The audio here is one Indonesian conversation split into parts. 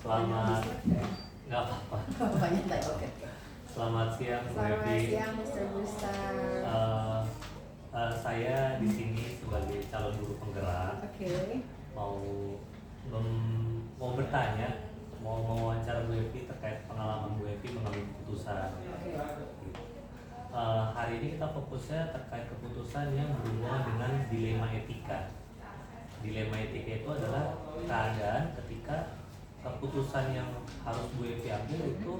Selamat, nggak apa-apa. Banyak tanya, oke. Selamat siang, Bu Selamat Evi. siang, Mr. Gustar. Saya di sini sebagai calon guru penggerak. Oke. Mau bertanya, mau mewawancara Bu Evi terkait pengalaman Bu Evi mengambil keputusan. Oke. Hari ini kita fokusnya terkait keputusan yang berhubungan dengan dilema etika. Dilema etika itu adalah keadaan ketika keputusan yang harus Bu Evi ambil itu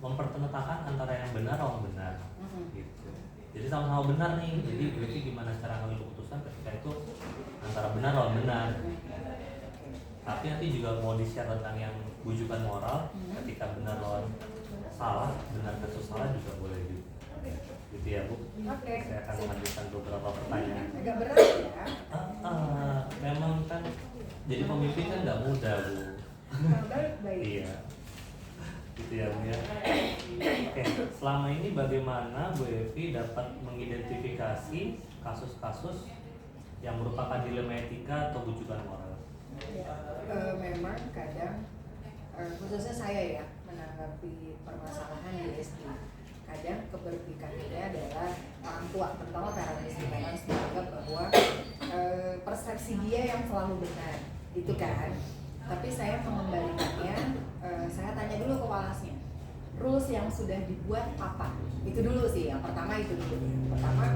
mempertentangkan antara yang benar atau benar, gitu. Jadi sama-sama benar nih. Jadi Bu Evi gimana cara ngambil keputusan ketika itu antara benar atau benar. Tapi nanti juga mau di-share tentang yang bujukan moral, ketika benar lawan salah, benar versus salah juga boleh juga. Gitu ya, Bu. Oke. Saya akan melanjutkan beberapa pertanyaan. Agak berat ya. Memang kan jadi pemimpin kan nggak mudah, Bu. Baik. Iya. Gitu ya, Bu ya. Oke, selama ini bagaimana Bu Evi dapat mengidentifikasi kasus-kasus yang merupakan dilema etika atau bujukan moral? Memang kadang khususnya saya ya menanggapi permasalahan di SD. Kadang keberpihakannya adalah orang tua, terutama parents menganggap bahwa persepsi dia yang selalu benar, gitu kan. Tapi saya mengembalikannya, saya tanya dulu ke walasnya, rules yang sudah dibuat apa? Itu dulu sih, yang pertama itu dulu. Pertama,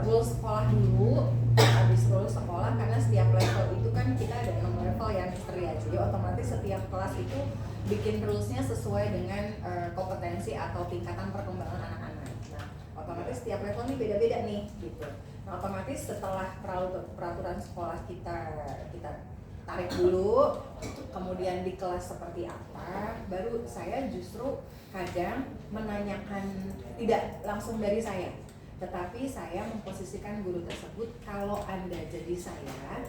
rules sekolah dulu, habis rules sekolah, karena setiap level itu kan kita ada 6 level yang history ya. Jadi otomatis setiap kelas itu bikin rulesnya sesuai dengan kompetensi atau tingkatan perkembangan anak-anak. Nah, otomatis setiap level ini beda-beda nih, gitu. Nah, otomatis setelah peraturan sekolah kita tarik dulu, kemudian di kelas seperti apa, baru saya justru kadang menanyakan, tidak langsung dari saya, tetapi saya memposisikan guru tersebut, kalau Anda jadi saya,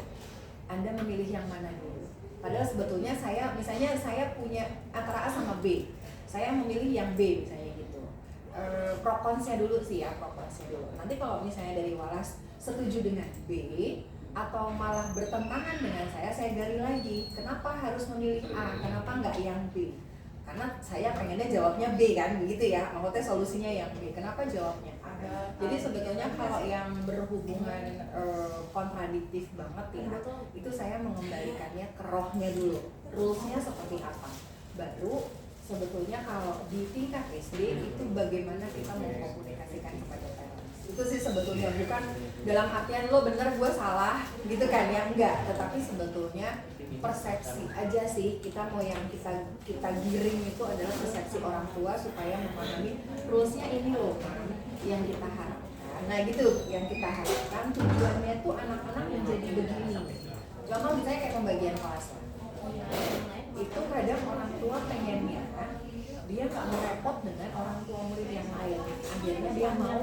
Anda memilih yang mana dulu? Padahal sebetulnya saya, misalnya saya punya antara A sama B, saya memilih yang B misalnya gitu. Pro konnya dulu sih ya, pro konnya dulu. Nanti kalau misalnya dari walas setuju dengan B atau malah bertentangan dengan saya gali lagi. Kenapa harus memilih A? Kenapa nggak yang B? Karena saya pengennya jawabnya B kan, begitu ya. Maksudnya solusinya yang B. Kenapa jawabnya A? Jadi sebetulnya kalau yang berhubungan kontradiktif banget ya, itu saya mengembalikannya ke rohnya dulu. Rulesnya seperti apa? Baru sebetulnya kalau di tingkat SD itu bagaimana kita mengkomunikasikan kepada parents. Itu sih sebetulnya, bukan dalam artian lo bener gue salah gitu kan ya, enggak. Tetapi sebetulnya persepsi aja sih, kita mau yang kita giring itu adalah persepsi orang tua supaya memahami rulesnya ini loh kan yang kita harapkan. Nah gitu, yang kita harapkan tujuannya tuh anak-anak menjadi begini. Contoh misalnya kayak pembagian kelas, itu kadang orang tua pengennya dia nggak mau repot dengan orang tua murid yang lain, akhirnya dia mau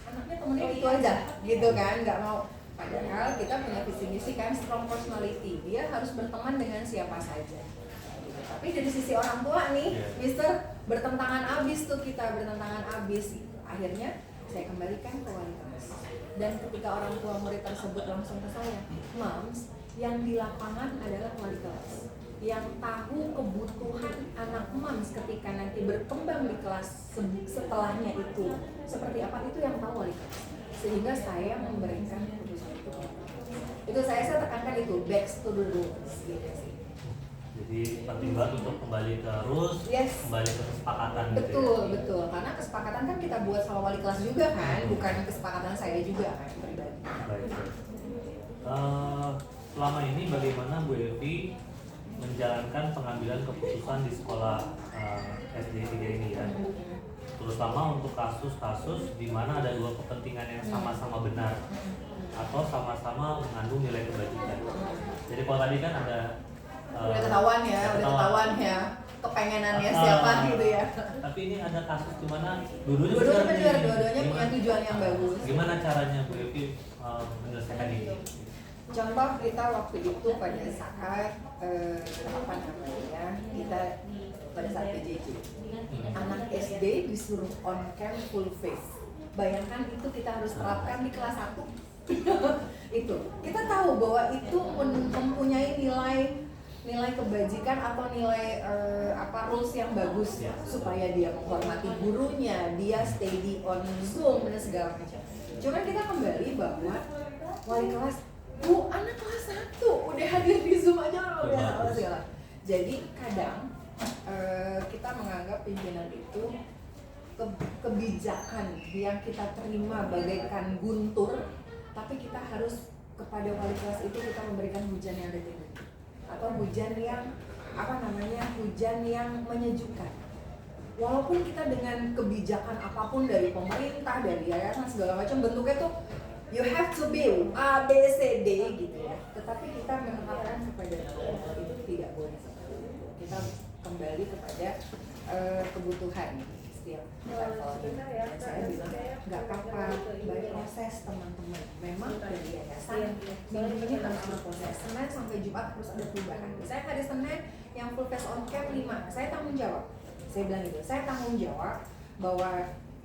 anaknya temennya itu aja gitu kan, nggak mau. Padahal kita punya visi misi kan, strong personality, dia harus berteman dengan siapa saja. Tapi dari sisi orang tua nih, Mister, bertentangan abis tuh, kita bertentangan abis. Akhirnya saya kembalikan ke wali kelas. Dan ketika orang tua murid tersebut langsung ke saya, Moms, yang di lapangan adalah wali kelas. Yang tahu kebutuhan anak Moms ketika nanti berkembang di kelas setelahnya itu seperti apa, itu yang tahu wali kelas. Sehingga saya memberikan keputusan itu saya tekankan itu, back to the rules gitu sih. Jadi penting banget untuk kembali ke rules, kembali ke kesepakatan. Betul, gitu ya. betul. Karena kesepakatan kan kita buat sama wali kelas juga kan, bukan kesepakatan saya juga kan pribadi. Baik. Selama ini bagaimana Bu Evi menjalankan pengambilan keputusan di sekolah SD 3 ini ya? Terutama untuk kasus-kasus di mana ada dua kepentingan yang sama-sama benar atau sama-sama mengandung nilai kebajikan. Jadi kalau tadi kan ada udah ketahuan ya kepengenannya siapa gitu ya. Tapi ini ada kasus di mana dua-duanya punya tujuan yang bagus. Gimana caranya Bu Evi menyelesaikan ini? Contoh kita waktu itu pada saat kita pada saat PJJ, anak SD disuruh on cam full face. Bayangkan itu kita harus terapkan di kelas 1. Itu kita tahu bahwa itu mempunyai nilai nilai kebajikan atau nilai rules yang bagus supaya dia menghormati gurunya, dia steady on Zoom dan segala macam. Cuman kita kembali bahwa wali kelas, Bu, anak kelas 1 udah hadir di Zoom aja udah salah segala. Jadi kadang kita menganggap pimpinan itu kebijakan yang kita terima bagaikan guntur, tapi kita harus kepada wali kelas itu kita memberikan hujan yang ringan atau hujan yang hujan yang menyejukkan. Walaupun kita dengan kebijakan apapun dari pemerintah, dari yayasan segala macam, bentuknya tuh you have to be A, B, C, D gitu ya. Tetapi kita mengatakan kepada itu tidak boleh seperti itu. Kita kembali kepada kebutuhan setiap level. Dan saya bilang nggak apa-apa, baik proses teman-teman. Memang dari yayasan minggu ini harus berproses. Senin sampai Jumat harus ada perubahan. Saya hari Senin yang full face on cam 5, saya tanggung jawab. Saya bilang gitu, saya tanggung jawab bahwa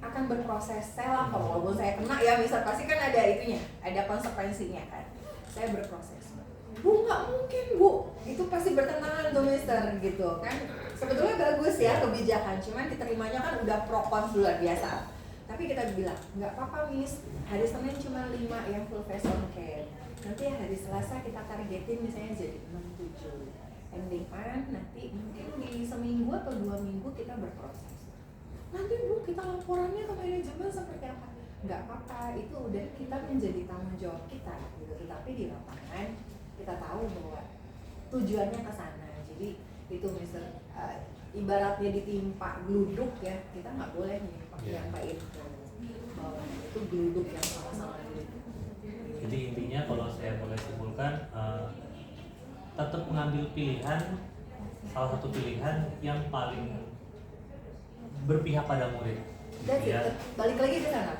akan berproses. Saya lapor, walaupun saya kena ya, misal pasti kan ada itunya, ada konsekuensinya kan. Saya berproses. Bu, nggak mungkin Bu, itu pasti bertentangan tuh Mister gitu kan. Sebetulnya bagus ya kebijakan, cuman diterimanya kan udah pro kontra luar biasa. Tapi kita bilang, nggak apa-apa Miss, hari Senin cuma 5 yang full face on cam. Nanti hari Selasa kita targetin misalnya jadi 6-7. Endingan nanti mungkin di seminggu atau 2 minggu kita berproses. Nanti Bu, kita laporannya ke manajemen seperti apa? Nggak apa-apa, itu udah kita menjadi tanggung jawab kita gitu. Tetapi di lapangan kita tahu bahwa tujuannya ke sana. Jadi itu Mister, ibaratnya ditimpa gluduk ya, kita nggak boleh nyampain ke bawah. Itu gluduk yang sama-sama gluduk. Jadi intinya kalau saya boleh simpulkan, tetap mengambil pilihan, salah satu pilihan yang paling berpihak pada murid. Ya. Balik lagi ke sana.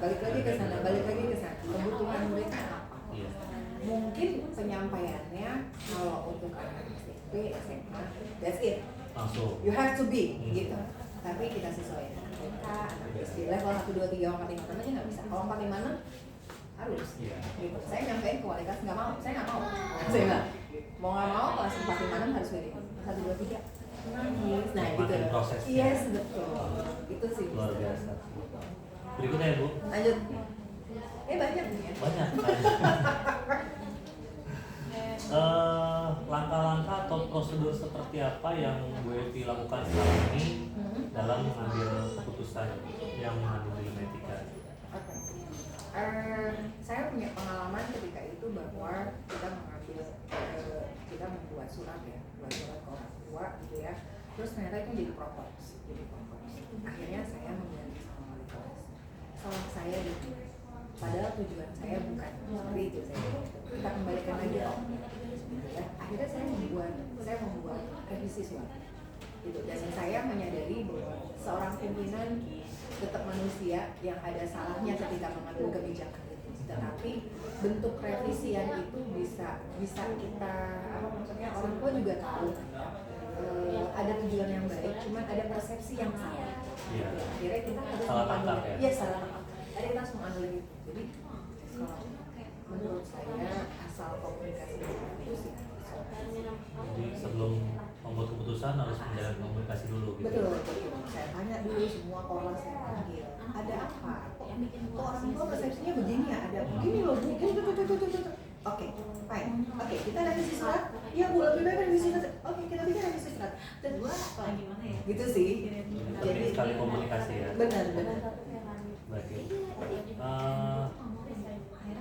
Kebutuhan muridnya apa? Iya. Mungkin penyampaiannya kalau untuk anak SMP, SMA, that's it. Langsung. You have to be gitu. Tapi kita sesuaikan. Mereka anak SD level 1, 2, 3, 4, 5, 6 aja nggak bisa. Kalau 4, 5, 6 harus. Iya. Gitu. Saya nyampein ke wali kelas nggak mau. Saya nggak mau. Saya bilang mau nggak mau kelas 4, 5, 6 harus begini. 1, 2, 3. Nangis. Nah gitu. Prosesnya. Yes, betul. Itu sih. Luar biasa. Berikutnya ya Bu. Lanjut. Banyak nih ya. Banyak. Langkah-langkah atau prosedur seperti apa yang Bu Evi lakukan sekarang ini dalam mengambil keputusan yang mengandung dilematika? Saya punya pengalaman ketika itu bahwa kita mengambil, kita membuat surat ya, buat surat ke orang tua gitu ya. Terus ternyata itu jadi propos. Akhirnya saya mengganti sama wali kelas. Salah saya itu. Padahal tujuan saya bukan seperti itu. Kita kembalikan lagi ya. Akhirnya saya membuat revisi surat. Gitu. Dan saya menyadari bahwa seorang pimpinan tetap manusia yang ada salahnya ketika mengambil kebijakan itu. Tetapi bentuk revisian itu bisa kita maksudnya orang tua juga tahu ada tujuan yang baik, cuman ada persepsi yang salah. Iya. Akhirnya kita harus salah tangkap ya. Iya, salah tangkap. Jadi kita harus menganulir itu. Jadi kalau menurut saya asal komunikasi itu sih. Jadi sebelum membuat keputusan harus menjalin komunikasi dulu gitu. Betul. Saya tanya dulu semua orang saya panggil. Ada apa? Kok orang tua persepsinya begini ya? Ada begini loh, begini. Oke, fine. Oke, kita revisi surat. Iya Bu, lebih baik revisi surat. Oke, kita bikin revisi surat. Kedua, gimana ya? Gitu sih. Jadi sekali komunikasi ya. Benar. Baik.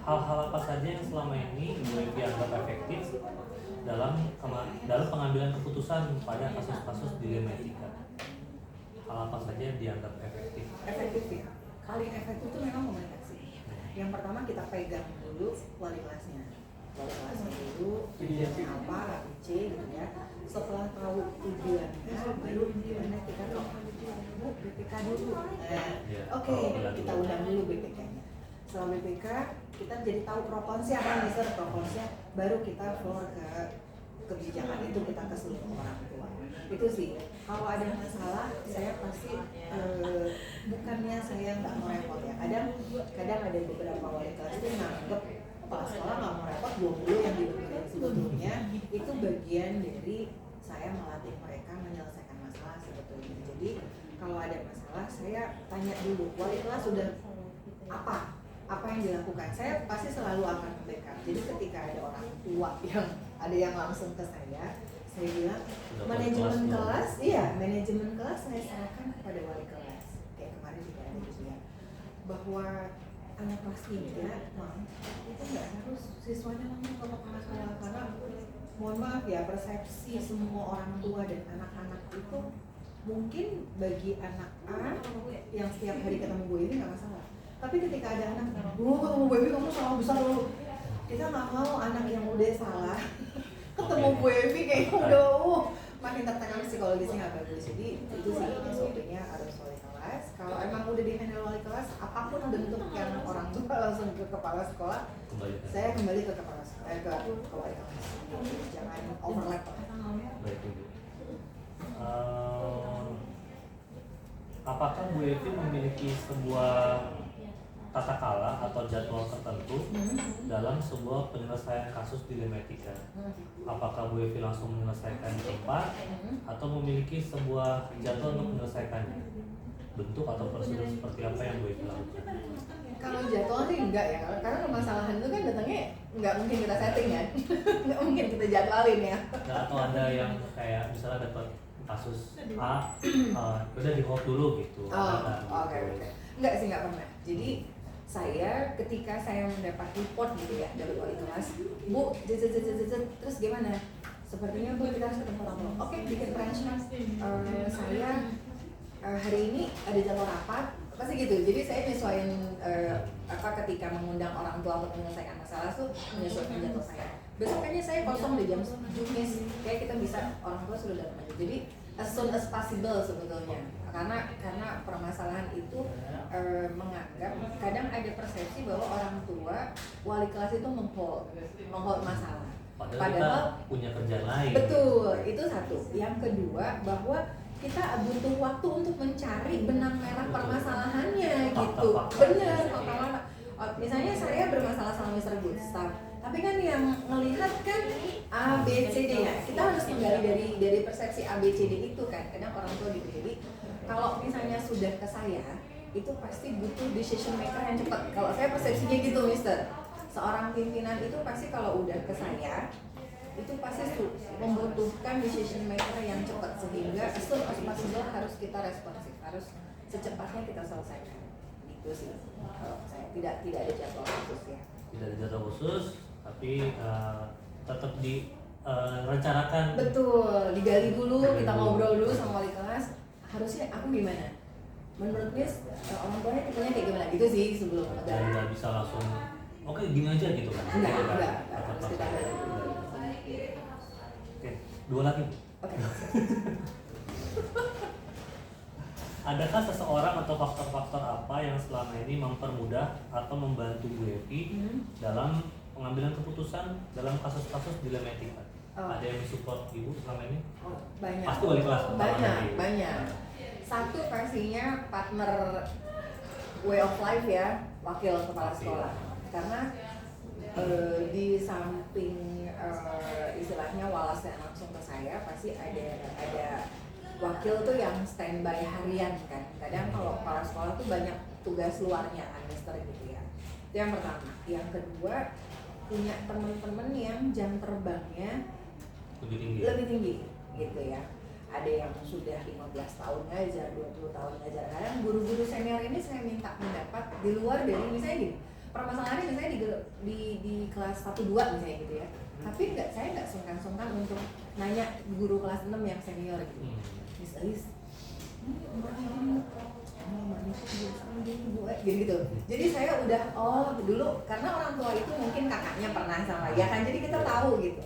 Hal-hal apa saja yang selama ini Bu Evi anggap efektif dalam pengambilan keputusan pada kasus-kasus dilematika? Hal apa saja yang dianggap efektif? Efektif ya. Paling efektif itu memang komunikasi. Yang pertama kita pegang dulu wali kelasnya dulu, tujuannya apa, ABC gitu ya. Setelah tahu tujuannya, baru gimana kita Bu, BPK dulu. Oke, kita undang dulu BPK-nya. Setelah BPK, kita jadi tahu proposnya apa nih, proposnya, baru kita forward ke kebijakan itu, kita ke seluruh orang tua. Itu sih, kalau ada masalah saya pasti bukannya saya nggak mau repot ya. Kadang ada beberapa wali kelas itu nganggep kepala sekolah nggak mau repot, 20 yang dibentuk sebelumnya itu bagian dari saya melatih mereka menyelesaikan masalah sebetulnya. Jadi kalau ada masalah saya tanya dulu wali kelas sudah apa yang dilakukan. Saya pasti selalu akan backup. Jadi ketika ada orang tua yang ada yang langsung ke saya bilang manajemen kelas saya serahkan kepada wali kelas. Kayak kemarin juga ada gitu ya, bahwa anak kelas 3 itu nggak harus siswanya langsung ke kepala sekolah, karena mohon maaf ya, persepsi semua orang tua dan anak-anak itu mungkin bagi anak A yang setiap hari ketemu Bu Evi nggak masalah, tapi ketika ada anak ketemu Bu Evi kamu salah besar dulu, kita nggak mau anak yang udah salah ketemu Bu Evi kayak udah makin tertekan psikologisnya nggak bagus. Jadi itu sih SOP-nya harus wali kelas. Kalau emang udah di handle wali kelas, apapun bentuk yang orang tua langsung ke kepala sekolah, saya kembali ke kepala sekolah, ke wali kelas. Jangan overlap. Baik, Ibu. Apakah Bu Evi memiliki sebuah tata kala atau jadwal tertentu dalam sebuah penyelesaian kasus dilematika? Apakah Bu Evi langsung menyelesaikan cepat atau memiliki sebuah jadwal untuk menyelesaikannya? Bentuk atau prosedur seperti apa yang Bu Evi lakukan? Kalau jadwal sih enggak ya, karena permasalahan itu kan datangnya nggak mungkin kita setting kan, nggak mungkin kita jadwalin ya. Nah, atau ada yang kayak misalnya dapat kasus A, udah di hold dulu gitu. Oke. Enggak sih, nggak pernah. Jadi saya ketika saya mendapat report gitu ya dari wali kelas, Bu, terus gimana? Sepertinya Bu kita harus ketemu orang tua. Oke, bikin arrangement. Saya hari ini ada jadwal rapat, pasti gitu. Jadi saya nyesuaiin ketika mengundang orang tua untuk menyelesaikan masalah tuh menyesuaikan jadwal saya. Besoknya saya kosong di jam 7 kayak kita bisa orang tua sudah datang aja. Jadi as soon as possible sebetulnya. Karena permasalahan itu menganggap kadang ada persepsi bahwa orang tua wali kelas itu menghold masalah. Padahal kita punya kerjaan lain. Betul, itu satu. Yang kedua bahwa kita butuh waktu untuk mencari benang merah permasalahannya gitu. Benar, fakta. Misalnya saya bermasalah sama Mr. Gustav, tapi kan yang melihat kan A, B, C, D ya. Kita harus menggali dari persepsi A, B, C, D itu kan. Kadang orang tua gitu. Jadi kalau misalnya sudah ke saya, itu pasti butuh decision maker yang cepat. Kalau saya persepsinya gitu, Mister. Seorang pimpinan itu pasti kalau udah ke saya, itu pasti membutuhkan decision maker yang cepat, sehingga as soon as possible harus kita responsif, harus secepatnya kita selesaikan. Itu sih kalau saya tidak ada jadwal khusus ya. Tidak ada jadwal khusus, tapi tetap direncanakan. Betul, digali dulu, kita ngobrol dulu sama wali kelas. Harusnya aku gimana? Menurut Miss, orang tuanya tipenya kayak gimana? Gitu sih sebelum. Dan nggak bisa langsung, oke gini aja gitu kan? Enggak, harus kita gali. Oke, 2 lagi. Oke. Adakah seseorang atau faktor-faktor apa yang selama ini mempermudah atau membantu Bu Evi dalam pengambilan keputusan dalam kasus-kasus dilematika? Ada yang support Ibu selama ini? Banyak. Pasti wali kelas. Banyak. Satu pastinya partner way of life ya, wakil kepala sekolah. Karena di samping istilahnya walasnya langsung ke saya, pasti ada wakil tuh yang standby harian kan. Kadang kalau kepala sekolah tuh banyak tugas luarnya, administer gitu ya. Itu yang pertama. Yang kedua, punya teman-teman yang jam terbangnya lebih tinggi gitu ya. Ada yang sudah 15 tahun ngajar, 20 tahun ngajar. Kadang guru-guru senior ini saya minta mendapat di luar dari misalnya gini. Permasalahannya misalnya di kelas 1 2 misalnya gitu ya. Tapi saya enggak sungkan-sungkan untuk nanya guru kelas 6 yang senior gitu. Miss Alice, gitu. Jadi saya udah dulu karena orang tua itu mungkin kakaknya pernah sama ya kan, jadi kita tahu gitu.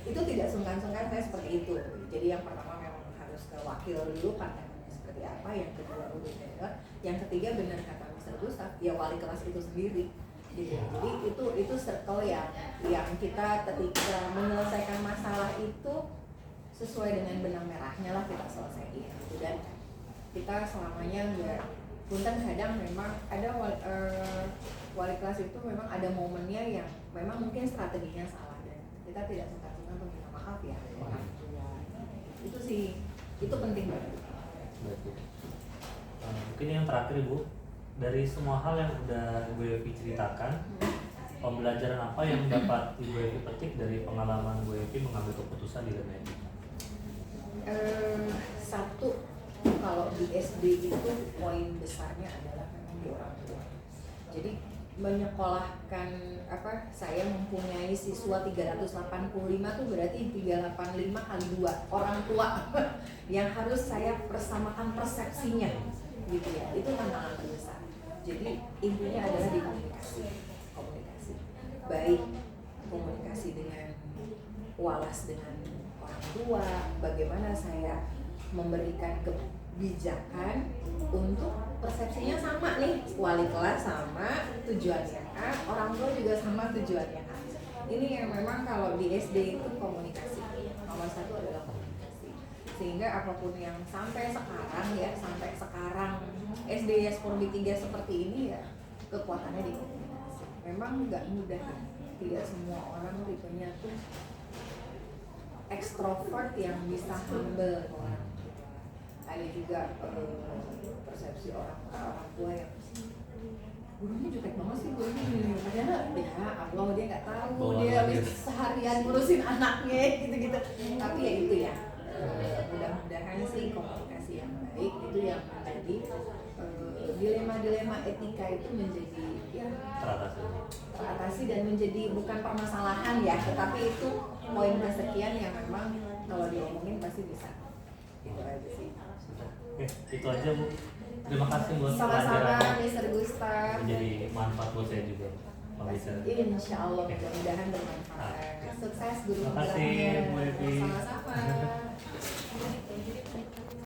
Itu tidak sungkan-sungkan saya seperti itu. Jadi yang pertama memang harus ke wakil dulu pandangannya seperti apa, yang kedua udah senior, yang ketiga benar kata Mr. Gustav, ya wali kelas itu sendiri. Gitu. Jadi itu circle yang kita ketika menyelesaikan masalah itu sesuai dengan benang merahnya lah kita selesaiin gitu. Dan kita selamanya enggak, punten kadang memang ada wali kelas itu memang ada momennya yang memang mungkin strateginya salah dan kita tidak sungkan-sungkan untuk minta maaf ya orang tua itu penting banget. Berarti. Mungkin yang terakhir Ibu, dari semua hal yang udah Ibu Evi ceritakan, pembelajaran apa yang dapat Ibu Evi petik dari pengalaman Ibu Evi mengambil keputusan di dunia etika? Satu, kalau di SD itu poin besarnya adalah memang di orang tua. Jadi menyekolahkan saya mempunyai siswa 385 tuh berarti 385 kali 2 orang tua yang harus saya persamakan persepsinya gitu ya. Itu tantangan terbesar. Jadi intinya adalah di komunikasi. Baik komunikasi dengan walas dengan orang tua, bagaimana saya memberikan kebijakan untuk persepsinya sama nih, wali kelas sama tujuannya A, orang tua juga sama tujuannya A. Ini yang memang kalau di SD itu komunikasi, nomor satu adalah komunikasi. Sehingga apapun yang sampai sekarang SD Yaspurbi 3 seperti ini ya, kekuatannya di komunikasi. Memang nggak mudah, tidak semua orang tipenya tuh ekstrovert yang bisa humble orang. Ada juga persepsi orang tua yang gurunya jutek banget sih, gurunya gini. Padahal Allah dia nggak tahu, dia habis seharian ngurusin anaknya gitu-gitu. Tapi ya itu ya, mudah-mudahan sih komunikasi yang baik itu yang menjadi dilema-dilema etika itu menjadi ya teratasi dan menjadi bukan permasalahan ya, tetapi itu poin kesekian yang memang kalau diomongin pasti bisa. Itu aja sih. Oke, itu aja Bu. Terima kasih buat sama-sama Mr. Gustaf. Menjadi manfaat buat saya juga pembicaraan. Insya Allah mudah-mudahan bermanfaat. Sukses guru. Terima kasih Bu Evi. Sama-sama.